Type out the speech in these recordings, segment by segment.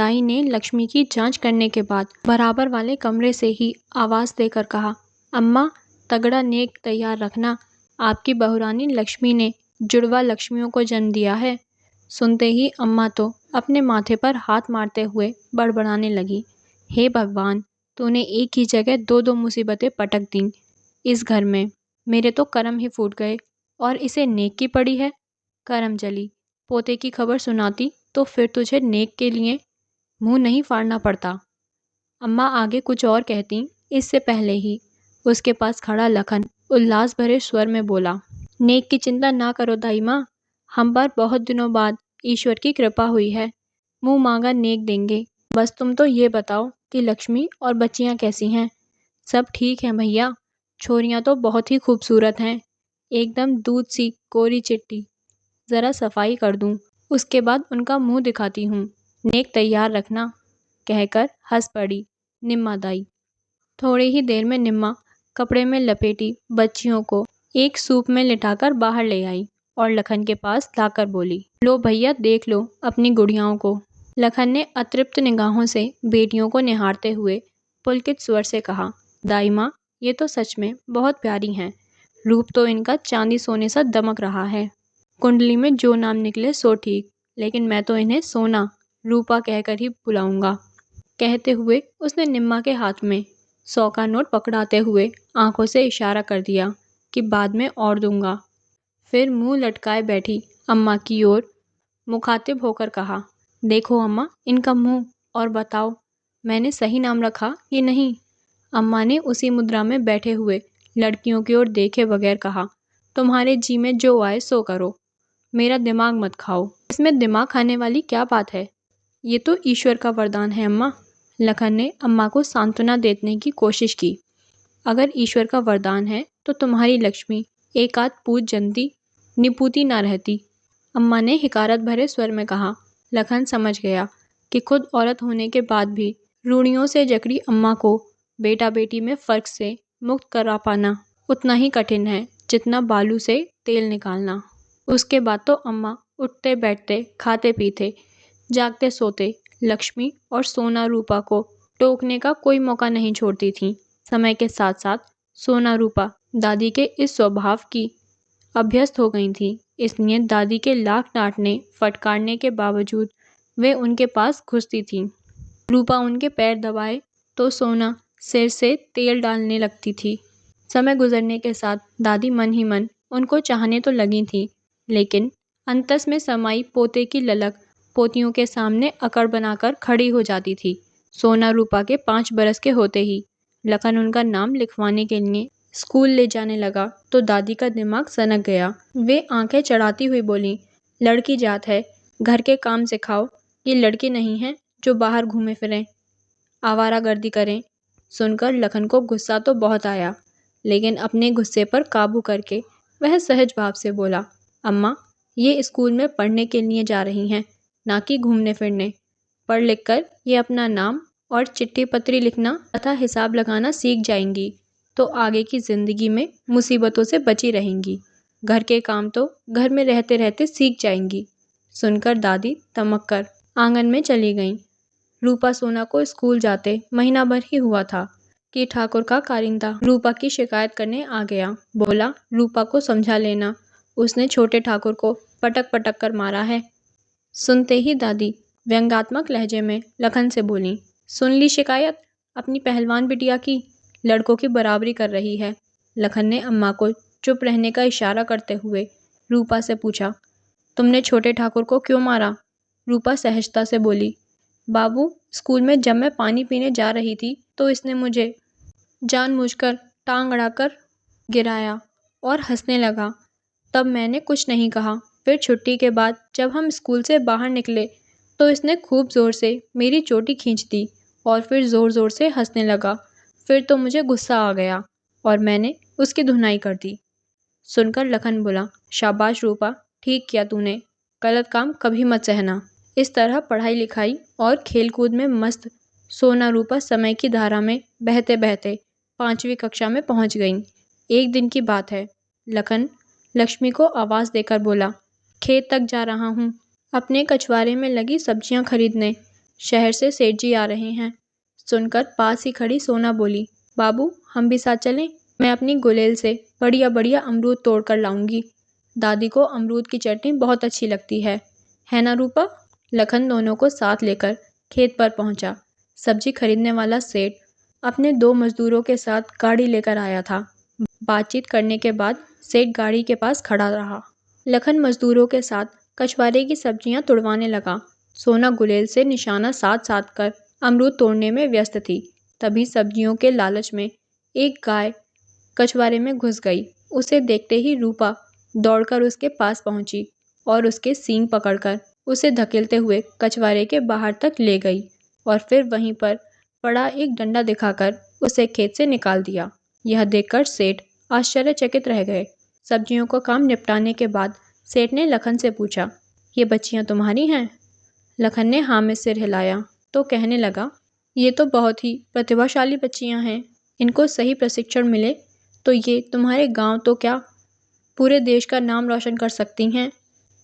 दाई ने लक्ष्मी की जांच करने के बाद बराबर वाले कमरे से ही आवाज़ देकर कहा, अम्मा तगड़ा नेक तैयार रखना, आपकी बहुरानी लक्ष्मी ने जुड़वा लक्ष्मियों को जन्म दिया है। सुनते ही अम्मा तो अपने माथे पर हाथ मारते हुए बड़बड़ाने लगी, हे भगवान, तूने एक ही जगह दो दो मुसीबतें पटक दी इस घर में। मेरे तो करम ही फूट गए और इसे नेक की पड़ी है। करम जली, पोते की खबर सुनाती तो फिर तुझे नेक के लिए मुंह नहीं फाड़ना पड़ता। अम्मा आगे कुछ और कहती, इससे पहले ही उसके पास खड़ा लखन उल्लास भरे स्वर में बोला, नेक की चिंता ना करो दाई माँ, हम पर बहुत दिनों बाद ईश्वर की कृपा हुई है, मुंह मांगा नेक देंगे। बस तुम तो ये बताओ कि लक्ष्मी और बच्चियाँ कैसी हैं। सब ठीक हैं भैया, छोरियाँ तो बहुत ही खूबसूरत हैं, एकदम दूध सी कोरी चिट्टी। ज़रा सफाई कर दूं, उसके बाद उनका मुंह दिखाती हूँ, नेक तैयार रखना, कहकर हंस पड़ी निम्मा दाई। थोड़ी ही देर में निम्मा कपड़े में लपेटी बच्चियों को एक सूप में लिटाकर बाहर ले आई और लखन के पास लाकर बोली, लो भैया देख लो अपनी गुड़ियाओं को। लखन ने अतृप्त निगाहों से बेटियों को निहारते हुए पुलकित स्वर से कहा, दाई माँ ये तो सच में बहुत प्यारी हैं, रूप तो इनका चांदी सोने सा दमक रहा है। कुंडली में जो नाम निकले सो ठीक, लेकिन मैं तो इन्हें सोना रूपा कहकर ही बुलाऊंगा। कहते हुए उसने निम्मा के हाथ में 100 का नोट पकड़ाते हुए आंखों से इशारा कर दिया कि बाद में और दूंगा। फिर मुंह लटकाए बैठी अम्मा की ओर मुखातिब होकर कहा, देखो अम्मा इनका मुंह और बताओ मैंने सही नाम रखा कि नहीं। अम्मा ने उसी मुद्रा में बैठे हुए लड़कियों की ओर देखे बगैर कहा, तुम्हारे जी में जो आए सो करो, मेरा दिमाग मत खाओ। इसमें दिमाग खाने वाली क्या बात है, ये तो ईश्वर का वरदान है अम्मा। लखन ने अम्मा को सांत्वना देने की कोशिश की, अगर ईश्वर का वरदान है तो तुम्हारी लक्ष्मी एक आध पूत जनती, निपूती ना रहती। अम्मा ने हिकारत भरे स्वर में कहा। लखन समझ गया कि खुद औरत होने के बाद भी रूढ़ियों से जकड़ी अम्मा को बेटा बेटी में फ़र्क से मुक्त करा पाना उतना ही कठिन है जितना बालू से तेल निकालना। उसके बाद तो अम्मा उठते बैठते खाते पीते जागते सोते लक्ष्मी और सोना रूपा को टोकने का कोई मौका नहीं छोड़ती थीं। समय के साथ साथ सोना रूपा दादी के इस स्वभाव की अभ्यस्त हो गई थी, इसलिए दादी के लाख डांटने फटकारने के बावजूद वे उनके पास घुसती थीं। रूपा उनके पैर दबाए तो सोना सिर से तेल डालने लगती थी। समय गुजरने के साथ दादी मन ही मन उनको चाहने तो लगी थी, लेकिन अंतस में समाई पोते की ललक पोतियों के सामने अकड़ बनाकर खड़ी हो जाती थी। सोना रूपा के 5 बरस के होते ही लखन उनका नाम लिखवाने के लिए स्कूल ले जाने लगा तो दादी का दिमाग सनक गया। वे आंखें चढ़ाती हुई बोली, लड़की जात है, घर के काम सिखाओ, ये लड़की नहीं है जो बाहर घूमे फिरें, आवारागर्दी करें। सुनकर लखन को गुस्सा तो बहुत आया, लेकिन अपने गुस्से पर काबू करके वह सहज भाव से बोला, अम्मा ये स्कूल में पढ़ने के लिए जा रही हैं, ना कि घूमने फिरने। पढ़ लिख कर ये अपना नाम और चिट्ठी पत्री लिखना तथा हिसाब लगाना सीख जाएंगी तो आगे की ज़िंदगी में मुसीबतों से बची रहेंगी। घर के काम तो घर में रहते रहते सीख जाएंगी। सुनकर दादी तमक कर आंगन में चली गईं। रूपा सोना को स्कूल जाते महीना भर ही हुआ था कि ठाकुर का कारिंदा रूपा की शिकायत करने आ गया। बोला, रूपा को समझा लेना, उसने छोटे ठाकुर को पटक पटक कर मारा है। सुनते ही दादी व्यंग्यात्मक लहजे में लखन से बोली, सुन ली शिकायत अपनी पहलवान बिटिया की, लड़कों की बराबरी कर रही है। लखन ने अम्मा को चुप रहने का इशारा करते हुए रूपा से पूछा, तुमने छोटे ठाकुर को क्यों मारा? रूपा सहजता से बोली, बाबू स्कूल में जब मैं पानी पीने जा रही थी तो इसने मुझे जानबूझकर टांग अड़ाकर गिराया और हंसने लगा। तब मैंने कुछ नहीं कहा। फिर छुट्टी के बाद जब हम स्कूल से बाहर निकले तो इसने खूब ज़ोर से मेरी चोटी खींच दी और फिर ज़ोर ज़ोर से हंसने लगा। फिर तो मुझे गुस्सा आ गया और मैंने उसकी धुनाई कर दी। सुनकर लखन बोला, शाबाश रूपा, ठीक किया तूने, गलत काम कभी मत सहना। इस तरह पढ़ाई लिखाई और खेलकूद में मस्त सोना रूपा समय की धारा में बहते बहते 5वीं कक्षा में पहुंच गईं। एक दिन की बात है, लखन लक्ष्मी को आवाज़ देकर बोला, खेत तक जा रहा हूँ, अपने कछुआरे में लगी सब्जियाँ खरीदने, शहर से सेठ जी आ रहे हैं। सुनकर पास ही खड़ी सोना बोली, बाबू हम भी साथ चलें? मैं अपनी गुलेल से बढ़िया बढ़िया अमरूद तोड़ कर लाऊंगी। दादी को अमरूद की चटनी बहुत अच्छी लगती है ना रूपा? लखन दोनों को साथ लेकर खेत पर पहुंचा। सब्जी खरीदने वाला सेठ अपने 2 मजदूरों के साथ गाड़ी लेकर आया था। बातचीत करने के बाद सेठ गाड़ी के पास खड़ा रहा। लखन मजदूरों के साथ कछवारे की सब्जियां तुड़वाने लगा। सोना गुलेल से निशाना साध साध कर अमरूद तोड़ने में व्यस्त थी। तभी सब्जियों के लालच में एक गाय कछवारे में घुस गई। उसे देखते ही रूपा दौड़कर उसके पास पहुंची और उसके सींग पकड़कर उसे धकेलते हुए कछवारे के बाहर तक ले गई और फिर वहीं पर पड़ा एक डंडा दिखाकर उसे खेत से निकाल दिया। यह देखकर सेठ आश्चर्यचकित रह गए। सब्जियों का काम निपटाने के बाद सेठ ने लखन से पूछा, ये बच्चियां तुम्हारी हैं? लखन ने हाँ में सिर हिलाया तो कहने लगा, ये तो बहुत ही प्रतिभाशाली बच्चियां हैं। इनको सही प्रशिक्षण मिले तो ये तुम्हारे गांव तो क्या पूरे देश का नाम रोशन कर सकती हैं।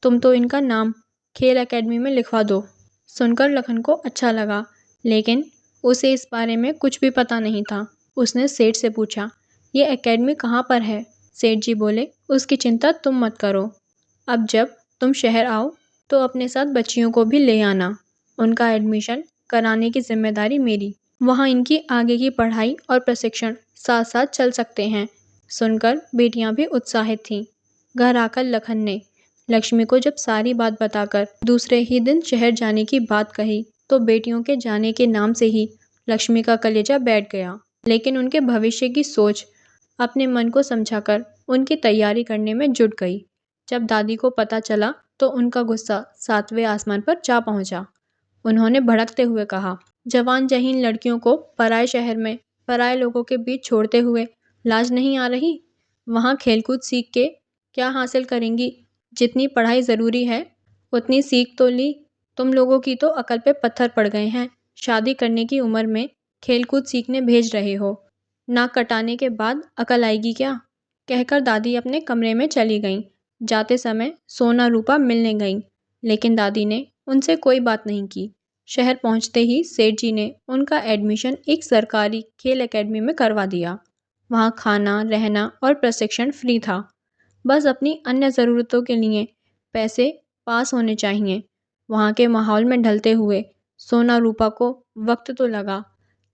तुम तो इनका नाम खेल एकेडमी में लिखवा दो। सुनकर लखन को अच्छा लगा, लेकिन उसे इस बारे में कुछ भी पता नहीं था। उसने सेठ से पूछा, ये एकेडमी कहाँ पर है? सेठ जी बोले, उसकी चिंता तुम मत करो। अब जब तुम शहर आओ तो अपने साथ बच्चियों को भी ले आना। उनका एडमिशन कराने की जिम्मेदारी मेरी। वहाँ इनकी आगे की पढ़ाई और प्रशिक्षण साथ साथ चल सकते हैं। सुनकर बेटियां भी उत्साहित थीं। घर आकर लखन ने लक्ष्मी को जब सारी बात बताकर दूसरे ही दिन शहर जाने की बात कही तो बेटियों के जाने के नाम से ही लक्ष्मी का कलेजा बैठ गया। लेकिन उनके भविष्य की सोच अपने मन को समझाकर उनकी तैयारी करने में जुट गई। जब दादी को पता चला तो उनका गुस्सा 7वें आसमान पर जा पहुंचा। उन्होंने भड़कते हुए कहा, जवान जहीन लड़कियों को पराए शहर में पराए लोगों के बीच छोड़ते हुए लाज नहीं आ रही? वहाँ खेलकूद सीख के क्या हासिल करेंगी? जितनी पढ़ाई ज़रूरी है उतनी सीख तो ली। तुम लोगों की तो अकल पे पत्थर पड़ गए हैं। शादी करने की उम्र में खेलकूद सीखने भेज रहे हो। नाक कटाने के बाद अकल आएगी क्या? कहकर दादी अपने कमरे में चली गईं। जाते समय सोना रूपा मिलने गईं, लेकिन दादी ने उनसे कोई बात नहीं की। शहर पहुंचते ही सेठ जी ने उनका एडमिशन एक सरकारी खेल एकेडमी में करवा दिया। वहाँ खाना, रहना और प्रशिक्षण फ्री था। बस अपनी अन्य ज़रूरतों के लिए पैसे पास होने चाहिए। वहाँ के माहौल में ढलते हुए सोना रूपा को वक्त तो लगा,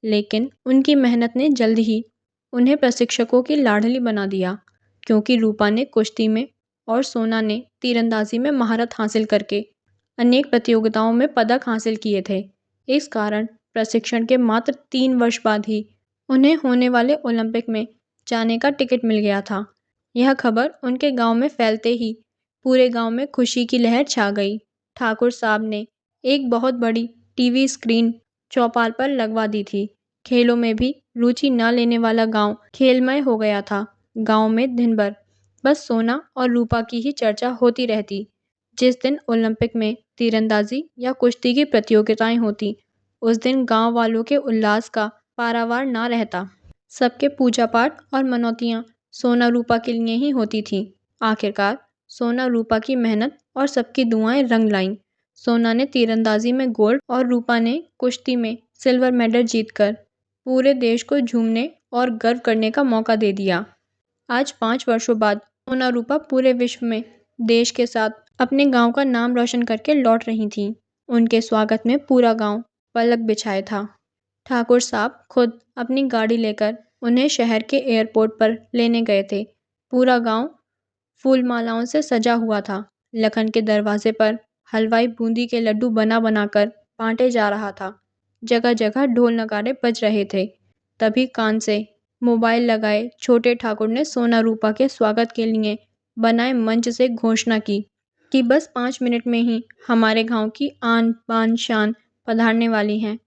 लेकिन उनकी मेहनत ने जल्द ही उन्हें प्रशिक्षकों की लाडली बना दिया। क्योंकि रूपा ने कुश्ती में और सोना ने तीरंदाजी में महारत हासिल करके अनेक प्रतियोगिताओं में पदक हासिल किए थे। इस कारण प्रशिक्षण के मात्र 3 वर्ष बाद ही उन्हें होने वाले ओलंपिक में जाने का टिकट मिल गया था। यह खबर उनके गांव में फैलते ही पूरे गांव में खुशी की लहर छा गई। ठाकुर साहब ने एक बहुत बड़ी टीवी स्क्रीन चौपाल पर लगवा दी थी। खेलों में भी रुचि न लेने वाला गांव खेलमय हो गया था। गांव में दिन भर बस सोना और रूपा की ही चर्चा होती रहती। जिस दिन ओलंपिक में तीरंदाजी या कुश्ती की प्रतियोगिताएं होती, उस दिन गांव वालों के उल्लास का पारावार ना रहता। सबके पूजा पाठ और मनौतियां सोना रूपा के लिए ही होती थीं। आखिरकार सोना रूपा की मेहनत और सबकी दुआएं रंग लाईं। सोना ने तीरंदाजी में गोल्ड और रूपा ने कुश्ती में सिल्वर मेडल जीतकर पूरे देश को झूमने और गर्व करने का मौका दे दिया। आज 5 वर्षों बाद सोना रूपा पूरे विश्व में देश के साथ अपने गांव का नाम रोशन करके लौट रही थीं। उनके स्वागत में पूरा गांव पलक बिछाए था। ठाकुर साहब खुद अपनी गाड़ी लेकर उन्हें शहर के एयरपोर्ट पर लेने गए थे। पूरा गांव फूल मालाओं से सजा हुआ था। लखन के दरवाजे पर हलवाई बूंदी के लड्डू बना बनाकर बांटे जा रहा था। जगह जगह ढोल नगाड़े बज रहे थे। तभी कान से मोबाइल लगाए छोटे ठाकुर ने सोना रूपा के स्वागत के लिए बनाए मंच से घोषणा की कि बस 5 मिनट में ही हमारे गांव की आन बान शान पधारने वाली हैं।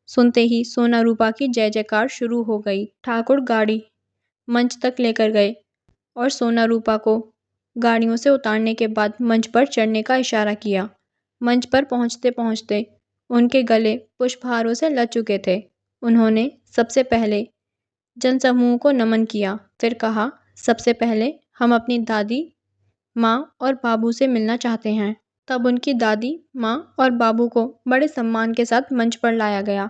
सुनते ही सोना रूपा की जय जयकार शुरू हो गई। ठाकुर गाड़ी मंच तक लेकर गए और सोना रूपा को गाड़ियों से उतारने के बाद मंच पर चढ़ने का इशारा किया। मंच पर पहुंचते पहुंचते उनके गले पुष्पहारों से लद चुके थे। उन्होंने सबसे पहले जनसमूह को नमन किया, फिर कहा, सबसे पहले हम अपनी दादी, माँ और बाबू से मिलना चाहते हैं। तब उनकी दादी, माँ और बाबू को बड़े सम्मान के साथ मंच पर लाया गया।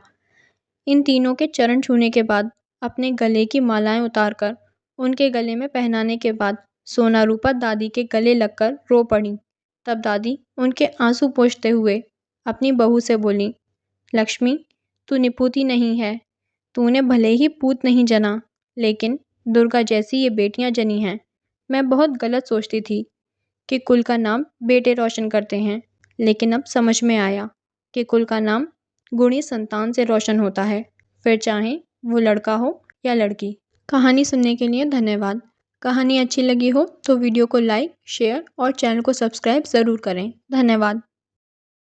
इन तीनों के चरण छूने के बाद, अपने गले की मालाएं उतारकर उनके गले में पहनाने के बाद सोना रूपा दादी के गले लगकर रो पड़ी। तब दादी उनके आंसू पोंछते हुए अपनी बहू से बोली, लक्ष्मी, तू निपुती नहीं है। तूने भले ही पूत नहीं जना, लेकिन दुर्गा जैसी ये बेटियां जनी हैं। मैं बहुत गलत सोचती थी कि कुल का नाम बेटे रोशन करते हैं, लेकिन अब समझ में आया कि कुल का नाम गुणी संतान से रोशन होता है, फिर चाहे वो लड़का हो या लड़की। कहानी सुनने के लिए धन्यवाद। कहानी अच्छी लगी हो तो वीडियो को लाइक, शेयर और चैनल को सब्सक्राइब ज़रूर करें। धन्यवाद।